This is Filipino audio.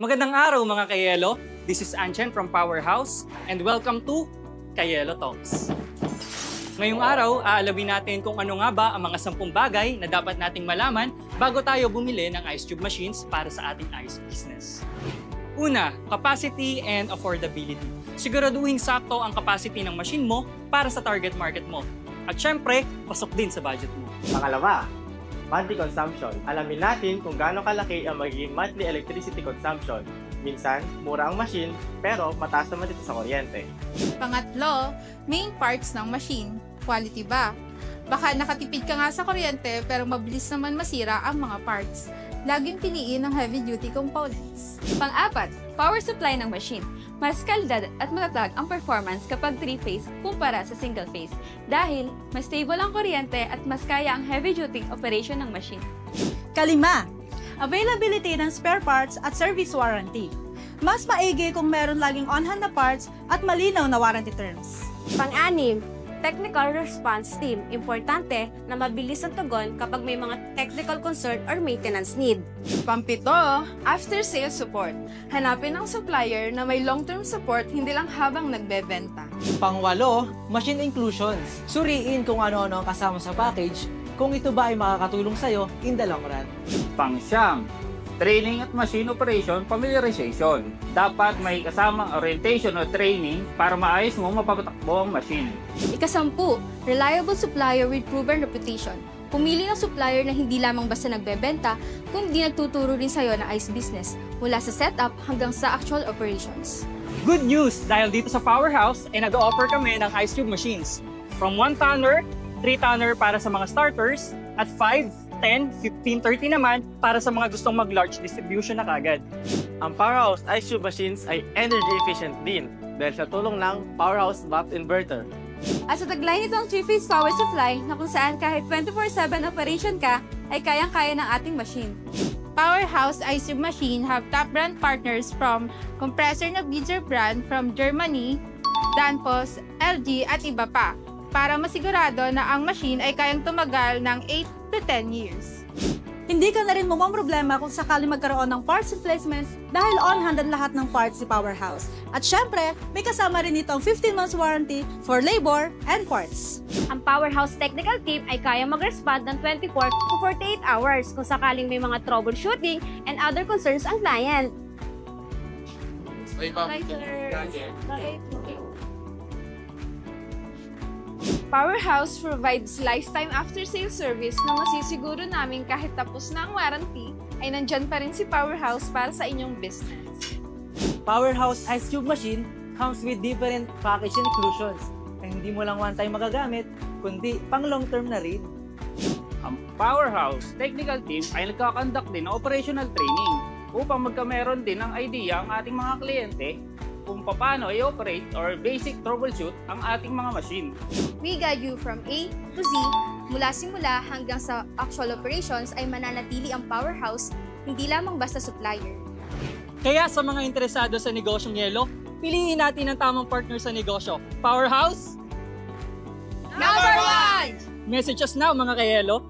Magandang araw mga Kayelo! This is Anchen from Powerhouse and welcome to Kayelo Talks. Ngayong araw, aalamin natin kung ano nga ba ang mga 10 bagay na dapat nating malaman bago tayo bumili ng ice tube machines para sa ating ice business. Una, capacity and affordability. Siguraduhin sakto ang capacity ng machine mo para sa target market mo. At syempre, pasok din sa budget mo. Pangalawa, monthly consumption. Alamin natin kung gaano kalaki ang magiging monthly electricity consumption. Minsan, mura ang machine, pero mataas naman ito sa kuryente. Pangatlo, main parts ng machine. Quality ba? Baka nakatipid ka nga sa kuryente pero mabilis naman masira ang mga parts. Laging piliin ang heavy-duty components. Pang-apat, power supply ng machine. Mas kalidad at matatag ang performance kapag 3-phase kumpara sa single-phase dahil mas stable ang kuryente at mas kaya ang heavy-duty operation ng machine. Kalima, availability ng spare parts at service warranty. Mas maigi kung meron laging on-hand na parts at malinaw na warranty terms. Pang-anim, technical response team. Importante na mabilis ang tugon kapag may mga technical concern or maintenance need. Pampito, after-sales support. Hanapin ang supplier na may long-term support hindi lang habang nagbebenta. Pangwalo, machine inclusions. Suriin kung ano-ano ang kasama sa package, kung ito ba ay makakatulong sa'yo in the long run. Pang-siyam, training at machine operation familiarization. Dapat may kasamang orientation o training para maayos mo mapapatakbo ang machine. Ika-10, reliable supplier with proven reputation. Pumili ng supplier na hindi lamang basta nagbebenta, kundi nagtuturo rin sa'yo ng ice business, mula sa setup hanggang sa actual operations. Good news! Dahil dito sa Powerhouse ay nag-offer kami ng ice tube machines. From 1 tonner, 3 tonner para sa mga starters, at 5, 10, 15, 30 naman para sa mga gustong mag-large distribution na kagad. Ang Powerhouse ice tube machines ay energy efficient din dahil sa tulong ng Powerhouse BAP inverter. At sa taglay nitong 3-phase power supply na kung saan kahit 24/7 operation ka, ay kayang-kaya ng ating machine. Powerhouse ice tube machine have top brand partners from compressor na Beazer brand from Germany, Danfoss, LG at iba pa para masigurado na ang machine ay kayang tumagal ng 8 to 10 years. Hindi ka na rin problema kung sakali magkaroon ng parts replacements dahil on-hand ang lahat ng parts si Powerhouse. At syempre, may kasama rin itong 15 months warranty for labor and parts. Ang Powerhouse technical team ay kayang mag-respond ng 24 to 48 hours kung sakaling may mga troubleshooting and other concerns ang client. Powerhouse provides lifetime after-sales service na masisiguro namin kahit tapos na ang warranty, ay nandyan pa rin si Powerhouse para sa inyong business. Powerhouse ice tube machine comes with different package inclusions na hindi mo lang one time magagamit, kundi pang long term na rin. Ang Powerhouse technical team ay nagkakandak din ng operational training upang magkameron din ng idea ang ating mga kliyente kung paano i-operate or basic troubleshoot ang ating mga machine. We guide you from A to Z, mula simula hanggang sa actual operations ay mananatili ang Powerhouse, hindi lamang basta supplier. Kaya sa mga interesado sa negosyong yelo, piliin natin ang tamang partner sa negosyo. Powerhouse? Number 1! Message us now mga Kayelo!